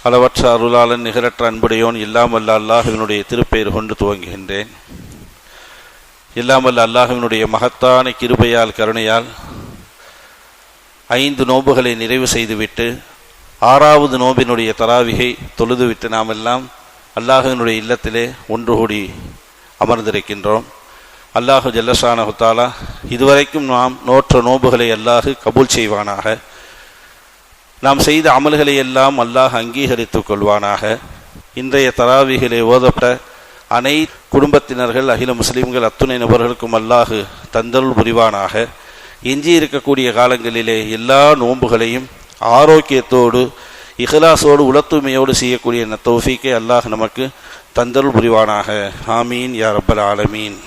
அளவற்ற அருளாளன் நிகரற்ற அன்புடையோன் இல்லாமல்ல அல்லாஹுவினுடைய திருப்பெயர் கொண்டு துவங்குகின்றேன். இல்லாமல்ல அல்லாஹுவினுடைய மகத்தான கிருபையால் கருணையால் 5 நோன்புகளை நிறைவு செய்துவிட்டு 6வது நோம்பினுடைய தராவிகை தொழுதுவிட்டு நாம் எல்லாம் அல்லாஹுவினுடைய இல்லத்திலே ஒன்று கூடி அமர்ந்திருக்கின்றோம். அல்லாஹு ஜல்லஷானஹு தஆலா இதுவரைக்கும் நாம் நோற்ற நோன்புகளை அல்லாஹு கபூல் செய்வானாக. நாம் செய்த அமல்களை எல்லாம் அல்லாஹ் அங்கீகரித்துக் கொள்வானாக. இன்றைய தராவிகளை ஓதப்பட்ட அனைத்து குடும்பத்தினர்கள் அகில முஸ்லிம்கள் அத்துணை நபர்களுக்கும் அல்லாஹு தந்தருள் புரிவானாக. எஞ்சி இருக்கக்கூடிய காலங்களிலே எல்லா நோன்புகளையும் ஆரோக்கியத்தோடு இஹ்லாஸோடு உளத்தூய்மையோடு செய்யக்கூடிய தௌஃபீக்கை அல்லாஹ் நமக்கு தந்தருள் புரிவானாக. ஆமீன் யா ரப்பல் ஆலமீன்.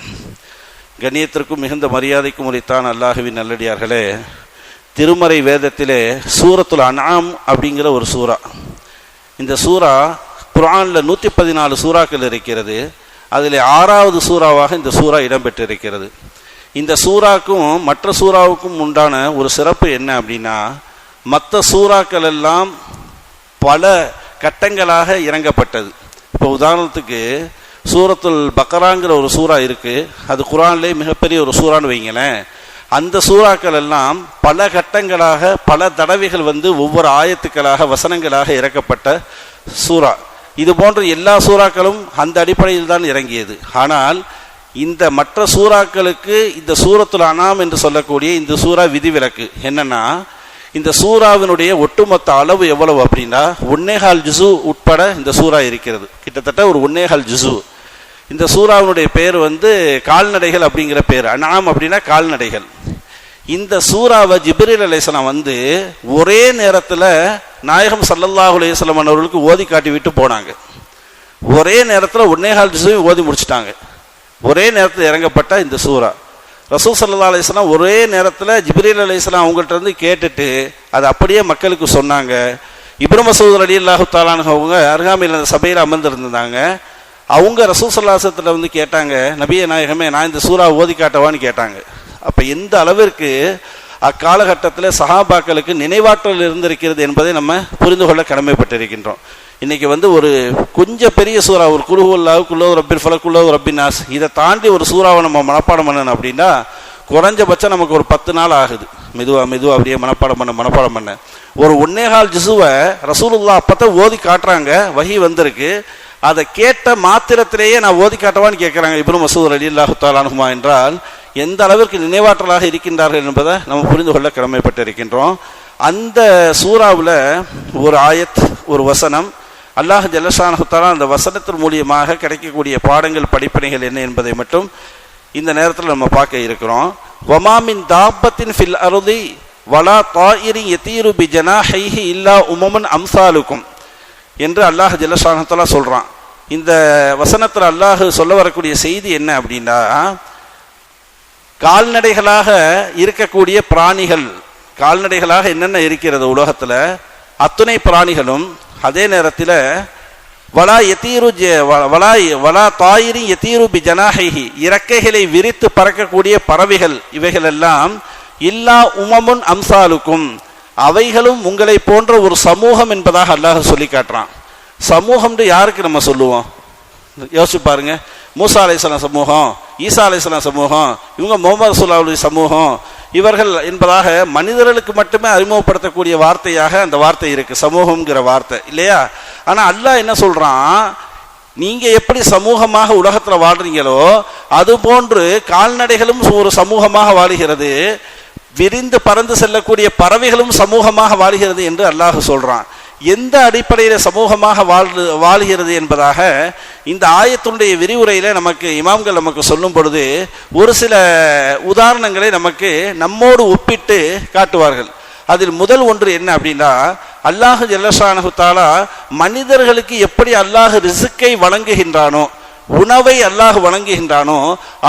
கண்ணியத்திற்கும் மிகுந்த மரியாதைக்கும் உரித்தான் அல்லாஹுவின் நல்லடியார்களே, திருமறை வேதத்திலே சூரத்துல் அன்ஆம் அப்படிங்கிற ஒரு சூரா, இந்த சூரா குர்ஆனில் 114 சூறாக்கள் இருக்கிறது. அதில் 6வது சூறாவாக இந்த சூறா இடம்பெற்றிருக்கிறது. இந்த சூறாக்கும் மற்ற சூறாவுக்கும் உண்டான ஒரு சிறப்பு என்ன அப்படின்னா, மற்ற சூறாக்கள் எல்லாம் பல கட்டங்களாக இறங்கப்பட்டது. இப்போ உதாரணத்துக்கு சூரத்துல் பக்கராங்கிற ஒரு சூறா இருக்குது, அது குர்ஆனிலே மிகப்பெரிய ஒரு சூறான்னு வைங்களேன். அந்த சூறாக்கள் எல்லாம் பல கட்டங்களாக பல தடவைகள் ஒவ்வொரு ஆயத்துக்களாக வசனங்களாக இறக்கப்பட்ட சூறா. இது போன்ற எல்லா சூறாக்களும் அந்த அடிப்படையில் தான் இறங்கியது. ஆனால் இந்த மற்ற சூறாக்களுக்கு இந்த சூரத்துல் அன்ஆம் என்று சொல்லக்கூடிய இந்த சூறா விதிவிலக்கு என்னன்னா, இந்த சூறாவினுடைய ஒட்டுமொத்த அளவு எவ்வளவு அப்படின்னா 1.25 ஜுசு உட்பட இந்த சூறா இருக்கிறது. கிட்டத்தட்ட ஒரு 1.25 ஜுசு. இந்த சூறாவினுடைய பேர் கால்நடைகள் அப்படிங்கிற பேர். அன்ஆம் அப்படின்னா கால்நடைகள். இந்த சூறாவை ஜிப்ரீல் அலைஹிஸ்ஸலாம் ஒரே நேரத்தில் நாயகம் ஸல்லல்லாஹு அலைஹி வஸல்லம் அவர்களுக்கு ஓதி காட்டி விட்டு போனாங்க. ஒரே நேரத்தில் 1.25 ஜுசு ஓதி முடிச்சுட்டாங்க. ஒரே நேரத்தில் இறங்கப்பட்ட இந்த சூறா ரசூல் ஸல்லல்லாஹு அலைஹி வஸல்லம் ஒரே நேரத்தில் ஜிப்ரீல் அலைஹிஸ்ஸலாம் அவங்கள்ட்ட இருந்து கேட்டுட்டு அது அப்படியே மக்களுக்கு சொன்னாங்க. இப்னு மஸ்ஊத் ரலியல்லாஹு தஆலா அன்ஹு அவங்க அருகாமையில் அந்த சபையில் அமர்ந்திருந்தாங்க. அவங்க ரசூல் ஸல்லல்லாஹு அலைஹி வஸல்லம் கேட்டாங்க, நபியே நாயகமே நான் இந்த சூறா ஓதி காட்டவான்னு கேட்டாங்க. அப்போ எந்த அளவிற்கு அக்காலகட்டத்தில் சஹாபாக்களுக்கு நினைவாற்றல் இருந்திருக்கிறது என்பதை நம்ம புரிந்து கொள்ள கடமைப்பட்டிருக்கின்றோம். இன்னைக்கு ஒரு கொஞ்சம் பெரிய சூறா, ஒரு குல்ஹுவல்லாஹு குல்லு ரப்பில் ஃபலக் குல்லு ரப்பின் நாஸ், இதை தாண்டி ஒரு சூறாவை நம்ம மனப்பாடம் பண்ணணும் அப்படின்னா குறைஞ்சபட்சம் நமக்கு ஒரு 10 நாள் ஆகுது. மெதுவாக அப்படியே மனப்பாடம் பண்ண ஒரு 1.25 ஜுசுவை ரசூலுல்லாஹ் அப்பதான் ஓதி காட்டுறாங்க. வஹி வந்திருக்கு. அதை கேட்ட மாத்திரத்திலேயே நான் ஓதி காட்டவான்னு கேட்குறாங்க இப்னு மஸ்ஊத் ரலியல்லாஹு தஆலா அன்ஹுமா என்றால் எந்த அளவிற்கு நினைவாற்றலாக இருக்கின்றார்கள் என்பதை நம்ம புரிந்து கொள்ள கடமைப்பட்டிருக்கின்றோம். அந்த சூறாவில் ஒரு ஆயத், ஒரு வசனம், அல்லாஹ் ஜல்லஷானஹு தஆலா அந்த வசனத்தின் மூலியமாக கிடைக்கக்கூடிய பாடங்கள் படிப்பினைகள் என்ன என்பதை மட்டும் இந்த நேரத்தில் நம்ம பார்க்க இருக்கிறோம். வமா மின் தாப்பத்தின் ஃபில் அர்தி வலா தாயிரின் யதீரு பி ஜனாஹைஹி இல்லா உமமுன் அம்சாலுக்கும் என்று அல்லாஹ் ஜல்லஷானஹு தஆலா சொல்கிறான். இந்த வசனத்தில் அல்லாஹ் சொல்ல வரக்கூடிய செய்தி என்ன அப்படின்னா, கால்நடைகளாக இருக்கக்கூடிய பிராணிகள், கால்நடைகளாக என்னென்ன இருக்கிறது உலகத்தில் அத்துணை பிராணிகளும் அதே நேரத்தில் வலா தாயிரி யதீரு பி ஜனாஹைஹி இறக்கைகளை விரித்து பறக்கக்கூடிய பறவைகள் இவைகள் எல்லாம் இல்லா உமமுன் அம்சாலுக்கும் அவைகளும் உங்களை போன்ற ஒரு சமூகம் என்பதாக அல்லாஹ் சொல்லி காட்டுறான். சமூகம்னு யாருக்கு நம்ம சொல்லுவோம்? யோசிச்சு பாருங்க. மூசா அலைஹிஸ்ஸலாம் சமூகம், ஈசா அலைஹிஸ்ஸலாம் சமூகம், இவங்க முஹம்மது ரசூலுல்லாஹி சமூகம், இவர்கள் என்பதாக மனிதர்களுக்கு மட்டுமே அறிமுகப்படுத்தக்கூடிய வார்த்தையாக அந்த வார்த்தை இருக்கு, சமூகம்ங்கிற வார்த்தை இல்லையா? ஆனா அல்லாஹ் என்ன சொல்றான், நீங்க எப்படி சமூகமாக உலகத்துல வாழ்றீங்களோ அது போன்று கால்நடைகளும் ஒரு சமூகமாக வாழுகிறது, விரிந்து பறந்து செல்லக்கூடிய பறவைகளும் சமூகமாக வாழ்கிறது என்று அல்லாஹ் சொல்றான். எந்த அடிப்படையில் சமூகமாக வாழ்கிறது என்பதாக இந்த ஆயத்தினுடைய விரிவுரையில நமக்கு இமாம்கள் நமக்கு சொல்லும் பொழுது ஒரு சில உதாரணங்களை நமக்கு நம்மோடு ஒப்பிட்டு காட்டுவார்கள். அதில் முதல் ஒன்று என்ன அப்படின்னா, அல்லாஹ் ஜல்லஷானஹு தஆலா மனிதர்களுக்கு எப்படி அல்லாஹ் ரிஸ்கை வழங்குகின்றானோ, உணவை அல்லாஹ் வழங்குகின்றானோ,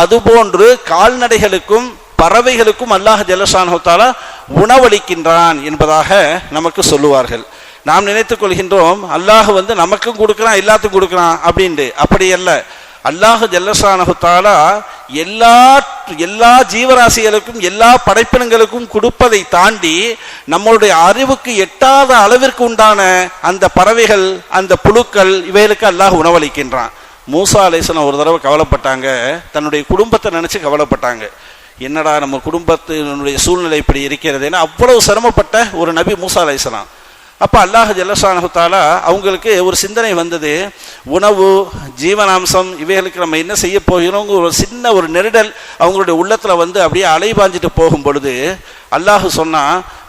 அதுபோன்று கால்நடைகளுக்கும் பறவைகளுக்கும் அல்லாஹ் ஜல்லஷானஹு தஆலா உணவளிக்கின்றான் என்பதாக நமக்கு சொல்லுவார்கள். நாம் நினைத்துக் கொள்கின்றோம் அல்லாஹ் நமக்கும் கொடுக்குறான் எல்லாத்துக்கும் கொடுக்குறான் அப்படின்ட்டு. அப்படி அல்ல. அல்லாஹ் ஜல்லஷானஹு தஆலா எல்லா ஜீவராசிகளுக்கும் எல்லா படைப்பினங்களுக்கும் கொடுப்பதை தாண்டி நம்மளுடைய அறிவுக்கு எட்டாத அளவிற்கு உண்டான அந்த பறவைகள், அந்த புழுக்கள், இவைகளுக்கு அல்லாஹ் உணவளிக்கின்றான். மூசா அலைஹிஸ்ஸலாம் ஒரு தடவை கவலைப்பட்டாங்க, தன்னுடைய குடும்பத்தை நினைச்சு கவலைப்பட்டாங்க. என்னடா நம்ம குடும்பத்தினுடைய சூழ்நிலை இப்படி இருக்கிறது, ஏன்னா அவ்வளவு சிரமப்பட்ட ஒரு நபி மூசா அலைஹிஸ்ஸலாம். அப்போ அல்லாஹ் ஜல்லஷானஹு தஆலா அவங்களுக்கு ஒரு சிந்தனை வந்தது, உணவு, ஜீவனாம்சம், இவைகளுக்கு நம்ம என்ன செய்ய போகிறோம், ஒரு சின்ன ஒரு நெருடல் அவங்களுடைய உள்ளத்தில் வந்து அப்படியே அலைபாஞ்சிட்டு போகும் பொழுது அல்லாஹ் சொன்னா,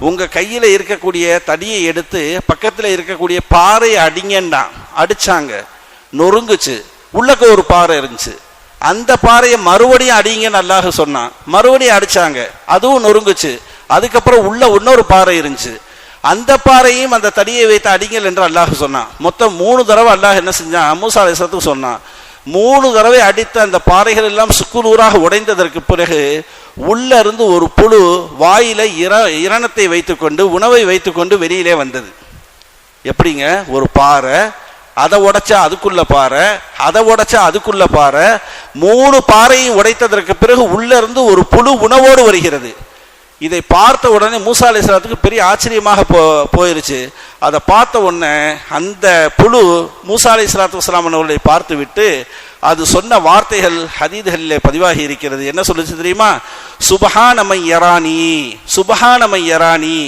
உங்கள் கையில் இருக்கக்கூடிய தடியை எடுத்து பக்கத்தில் இருக்கக்கூடிய பாறையை அடிங்கன்னா. அடிச்சாங்க, நொறுங்குச்சு, உள்ளக்க ஒரு பாறை இருந்துச்சு, அந்த பாறையை மறுபடியும் அடிங்கன்னு அல்லாஹ் சொன்னான். மறுபடியும் அடிச்சாங்க, அதுவும் நொறுங்குச்சு. அதுக்கப்புறம் உள்ள இன்னொரு பாறை இருந்துச்சு, அந்த பாறையும் அந்த தடியை வைத்து அடிங்கள் என்று அல்லாஹ் சொன்னான். மொத்தம் 3 தடவை அல்லாஹ் என்ன செஞ்சான், மூசா அலைஹிஸ்ஸலாத்துக்கு சொன்னான். 3 தடவை அடித்த அந்த பாறைகள் எல்லாம் சுக்குநூறாக உடைந்ததற்கு பிறகு உள்ள இருந்து ஒரு புழு வாயில இரணத்தை வைத்துக்கொண்டு, உணவை வைத்துக்கொண்டு வெளியிலே வந்தது. எப்படிங்க, ஒரு பாறை, அதை உடைச்சா அதுக்குள்ள பாறை, அதை உடைச்சா அதுக்குள்ள பாறை, 3 பாறையும் உடைத்ததற்கு பிறகு உள்ள இருந்து ஒரு புழு உணவோடு வருகிறது. இதை பார்த்த உடனே மூசா அலைஹிஸ்ஸலாத்துக்கு பெரிய ஆச்சரியமாக போயிருச்சு. அதை பார்த்த உடனே அந்த புழு மூசா அலைஹிஸ்ஸலாத்து வஸ்ஸலாம் அவர்களை பார்த்து விட்டு அது சொன்ன வார்த்தைகள் ஹதீதுகளிலே பதிவாகி இருக்கிறது. என்ன சொல்லுச்சு தெரியுமா? சுபஹானமை யரானி, சுபஹானமை யரானி,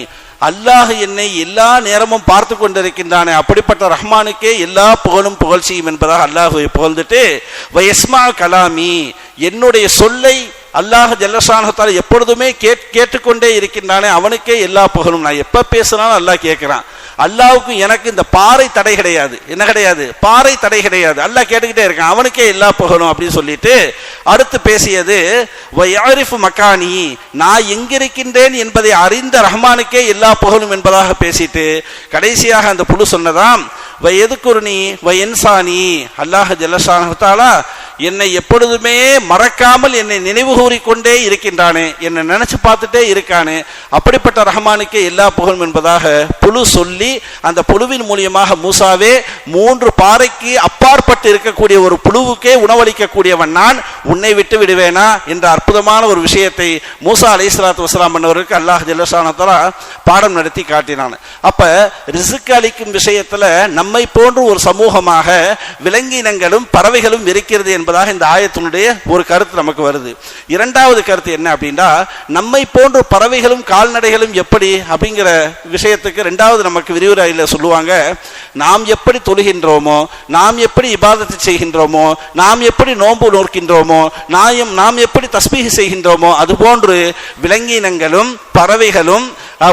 அல்லாஹ் என்னை எல்லா நேரமும் பார்த்து கொண்டிருக்கின்றானே, அப்படிப்பட்ட ரஹ்மானுக்கே எல்லா புகழும் புகழ்ச்சியும் என்பதாக அல்லாஹுவை புகழ்ந்துட்டு, வயஸ்மா கலாமி, என்னுடைய சொல்லை அல்லாஹ் ஜல்லஷானஹு தஆலா எப்பொழுதுமே கேட்டுக்கொண்டே இருக்கின்றானே, அவனுக்கே எல்லா புகழும். நான் எப்ப பேசினாலும் அல்லாஹ் கேட்கிறான். அல்லாஹ்வுக்கு எனக்கு இந்த பாறை தடை கிடையாது. என்ன கிடையாது? பாறை தடை கிடையாது. அல்லாஹ் கேட்டுக்கிட்டே இருக்கான், அவனுக்கே எல்லா புகழும் அப்படின்னு சொல்லிட்டு அடுத்து பேசியது வயரிஃபு மக்கானி, நான் எங்கிருக்கின்றேன் என்பதை அறிந்த ரஹ்மானுக்கே எல்லா புகழும் என்பதாக பேசிட்டு கடைசியாக அந்த புழு சொன்னதாம், வயதுகுர்னி வயன்சானி, அல்லாஹ் ஜல்லஷானஹு தஆலா என்னை எப்பொழுதுமே மறக்காமல் என்னை நினைவு கூறிக்கொண்டே இருக்கின்றானே, என்னை நினைச்சு பார்த்துட்டே இருக்கானே, அப்படிப்பட்ட ரஹ்மானுக்கே எல்லா புகழும் என்பதாக புழு சொல்லி அந்த புழுவின் மூலியமாக மூசாவே 3 பாறைக்கு அப்பாற்பட்டு இருக்கக்கூடிய ஒரு புழுவுக்கே உணவளிக்கக்கூடியவன் நான், உன்னை விட்டு விடுவேனா என்ற அற்புதமான ஒரு விஷயத்தை மூசா அலைஹிஸ்ஸலாத்து வஸ்ஸலாம் அவர்களுக்கு அல்லாஹ் ஜல்லஷானஹு தஆலா பாடம் நடத்தி காட்டினான். அப்ப ரிஸ்க் அளிக்கும் விஷயத்துல நம்மை போன்று ஒரு சமூகமாக விலங்கினங்களும் பறவைகளும் இருக்கிறது என்பதாக இந்த ஆயத்தினுடைய ஒரு கருத்து நமக்கு வருது. இரண்டாவது கருத்து என்ன அப்படின்னா, நம்மை போன்று பறவைகளும் கால்நடைகளும் எப்படி அப்படிங்கிற விஷயத்துக்கு இரண்டாவது நமக்கு விரிவுரையில சொல்லுவாங்க, நாம் எப்படி தொழுகின்றோமோ, நாம் எப்படி இபாதத்து செய்கின்றோமோ, நாம் எப்படி நோன்பு நோக்கின்றோமோ, நாம் எப்படி தஸ்பீஹ் செய்கின்றோமோ, அதுபோன்று விலங்கினங்களும் பறவைகளும்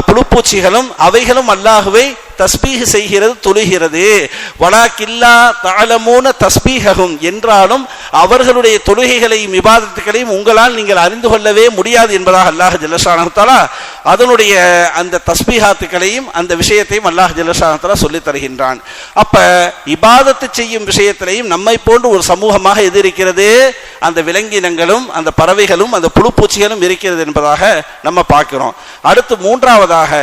புழுப்பூச்சிகளும் அவைகளும் அல்லாஹுவை தஸ்பீஹ் செய்கிறது, தொழுகிறது. வலாக்கில்லா தஅலமூன தஸ்பீஹகும், என்றாலும் அவர்களுடைய தொழுகைகளையும் இபாதத்துகளையும் உங்களால் நீங்கள் அறிந்து கொள்ளவே முடியாது என்பதாக அல்லாஹ் ஜல்லஷானஹு தஆலா அதனுடைய அந்த தஸ்பீஹாத்துகளையும் அந்த விஷயத்தையும் அல்லாஹ் ஜல்லஷானஹு தஆலா சொல்லி தருகின்றான். அப்ப இபாதத்து செய்யும் விஷயத்திலையும் நம்மை போன்று ஒரு சமூகமாக எது இருக்கிறது, அந்த விலங்கினங்களும் அந்த பறவைகளும் அந்த புழுப்பூச்சிகளும் இருக்கிறது என்பதாக நம்ம பார்க்கிறோம். அடுத்து மூன்றாவதாக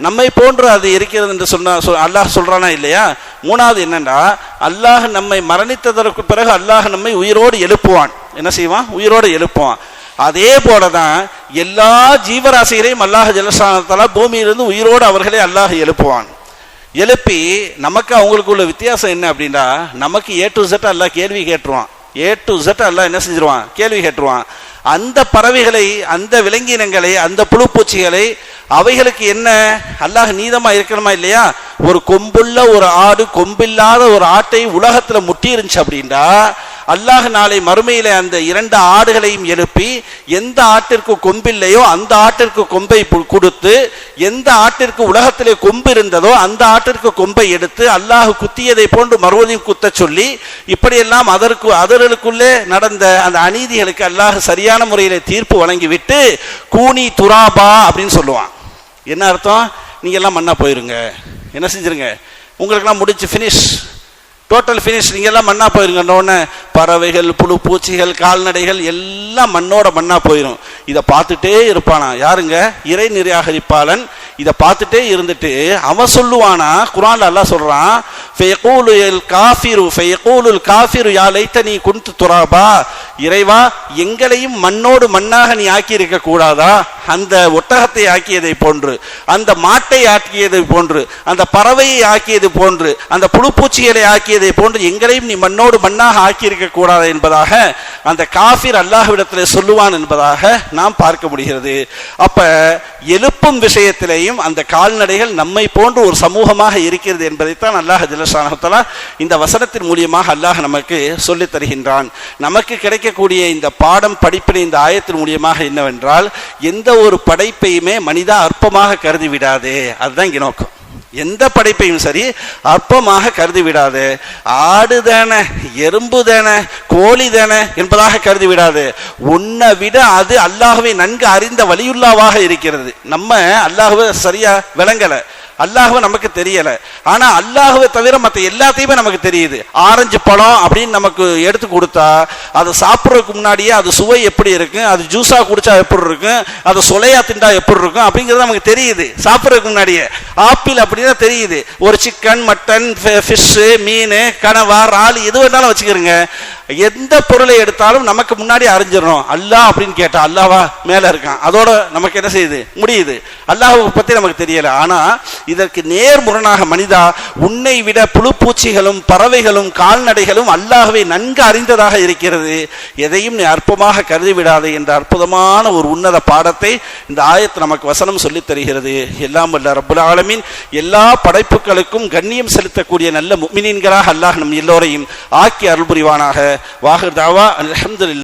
நம்மை போன்று அது இருக்கிறது என்று அல்லாஹ் சொல்றானா இல்லையா? மூணாவது என்னன்னா, அல்லாஹ் நம்மை மரணித்ததற்கு பிறகு அல்லாஹ் நம்மை உயிரோடு எழுப்புவான். என்ன செய்வான்? உயிரோடு எழுப்புவான். அதே போலதான் எல்லா ஜீவராசிகளையும் அல்லாஹ் ஜல்லஷானஹு தஆலா பூமியிலிருந்து உயிரோடு அவர்களை அல்லாஹ் எழுப்புவான். எழுப்பி நமக்கு அவங்களுக்கு உள்ள வித்தியாசம் என்ன அப்படின்னா, நமக்கு A to Z அல்லாஹ் கேள்வி கேட்டுருவான். A to Z அல்லாஹ் என்ன செஞ்சிருவான்? கேள்வி கேட்டுருவான். அந்த பறவைகளை, அந்த விலங்கினங்களை, அந்த புழுப்பூச்சிகளை, அவைகளுக்கு என்ன அல்லாஹ் நீதமா இருக்கணுமா இல்லையா? ஒரு கொம்புள்ள ஒரு ஆடு கொம்பில்லாத ஒரு ஆட்டை உலகத்துல முட்டி இருந்துச்சு அப்படின்னா, அல்லாஹ் நாளை மறுமையில அந்த 2 ஆடுகளையும் எழுப்பி எந்த ஆட்டிற்கு கொம்பில்லையோ அந்த ஆட்டிற்கு கொம்பை கொடுத்து, எந்த ஆட்டிற்கு உலகத்திலே கொம்பு இருந்ததோ அந்த ஆட்டிற்கு கொம்பை எடுத்து அல்லாஹ் குத்தியதை போன்று மறுபடியும் குத்த சொல்லி, இப்படியெல்லாம் அதர்களுக்குள்ளே நடந்த அந்த அநீதிகளுக்கு அல்லாஹ் சரியான முறையில தீர்ப்பு வழங்கிவிட்டு கூனி துராபா அப்படின்னு சொல்லுவான். என்ன அர்த்தம்? நீங்க எல்லாம் மண்ணா போயிருங்க, என்ன செஞ்சிருங்க, உங்களுக்கெல்லாம் முடிச்சு ஃபினிஷ், டோட்டல் ஃபினிஷ், நீங்க எல்லாம் மண்ணா போயிருங்கன்னொன்னே பறவைகள், புழு பூச்சிகள், கால்நடைகள் எல்லாம் மண்ணோட மண்ணா போயிடும். இதை பார்த்துட்டே இருப்பானா யாருங்க? இறை நிராகரிப்பாளன். இதை பார்த்துட்டே இருந்துட்டு அவன் சொல்லுவானா, குர்ஆன்ல அல்லாஹ் சொல்றான், ஃபயகூலுல் காஃபிரு யா லைத்தனி குன்து துராபா, இறைவா எங்களையும் மண்ணோடு மண்ணாக நீ ஆக்கி இருக்க கூடாதா? அந்த ஒட்டகத்தை ஆக்கியதை போன்று, அந்த மாட்டை ஆக்கியதை போன்று, அந்த பறவையை ஆக்கியது போன்று, அந்த புழுப்பூச்சிகளை ஆக்கியதை போன்று எங்களையும் நீ மண்ணோடு மண்ணாக ஆக்கியிருக்க கூடாது என்பதாக அந்த காஃபிர் அல்லாஹ்விடத்தில் சொல்லுவான் என்பதாக நாம் பார்க்க முடிகிறது. அப்ப எழுப்பும் விஷயத்திலேயும் அந்த கால்நடைகள் நம்மை போன்று ஒரு சமூகமாக இருக்கிறது என்பதைத்தான் அல்லாஹ் ஜல்லஷானஹு தஆலா இந்த வசனத்தின் மூலியமாக அல்லாஹ் நமக்கு சொல்லித் தருகின்றான். நமக்கு கிடைக்கக்கூடிய இந்த பாடம் படிப்பினை இந்த ஆயத்தின் மூலியமாக என்னவென்றால், எந்த ஒரு படைப்பையுமே மனிதா அற்பமாக கருதி விடாதே. அதுதான் இங்க நோக்கம். எந்த படைப்பையும் சரி அற்பமாக கருதி விடாது. ஆடு தான, எறும்பு தான, கோழி தான என்பதாக கருதி விடாது. உன்னை விட அது அல்லாஹ்வை நன்கு அறிந்த வலியுல்லாவாக இருக்கிறது. நம்ம அல்லாஹ்வை சரியா விளங்கல, அல்லாஹ்வை நமக்கு தெரியல. ஆனா அல்லாஹ்வை தவிர மற்ற எல்லாத்தையுமே நமக்கு தெரியுது. ஆரஞ்சு பழம் அப்படின்னு நமக்கு எடுத்து கொடுத்தா அதை சாப்பிட்றதுக்கு முன்னாடியே அது சுவை எப்படி இருக்கும், அது ஜூஸா குடிச்சா எப்படி இருக்கும், அது சொலையா திண்டா எப்படி இருக்கும் அப்படிங்கிறது நமக்கு தெரியுது சாப்பிட்றதுக்கு முன்னாடியே. ஆப்பிள் அப்படின்னா தெரியுது. ஒரு சிக்கன், மட்டன், ஃபிஷ், மீன், கனவா, இறால் எது வேணாலும் வச்சுக்கிறோங்க. எந்த பொருளை எடுத்தாலும் நமக்கு முன்னாடி அறிஞ்சிடணும். அல்லாஹ் அப்படின்னு கேட்டா அல்லாஹ்வா மேல இருக்கான், அதோட நமக்கு என்ன செய்யுது முடியுது. அல்லாஹ்வை பத்தி நமக்கு தெரியல. ஆனா இதற்கு நேர்முரணாக மனிதா, உன்னை விட புழு பூச்சிகளும் பறவைகளும் கால்நடைகளும் அல்லாஹ்வை நன்கு அறிந்ததாக இருக்கிறது. எதையும் நீ அற்பமாக கருதி விடாதே என்ற அற்புதமான ஒரு உன்னத பாடத்தை இந்த ஆயத்து நமக்கு வசனம் சொல்லித் தருகிறது. எல்லாம் வல்ல ரப்புல் ஆலமீன் எல்லா படைப்புகளுக்கும் கண்ணியம் செலுத்தக்கூடிய நல்ல முஃமினீன்களாக அல்லாஹ் நம் எல்லோரையும் ஆக்கி அருள் புரிவானாக. வாஹிர் தாவா அல்ஹம்துலில்லாஹ்.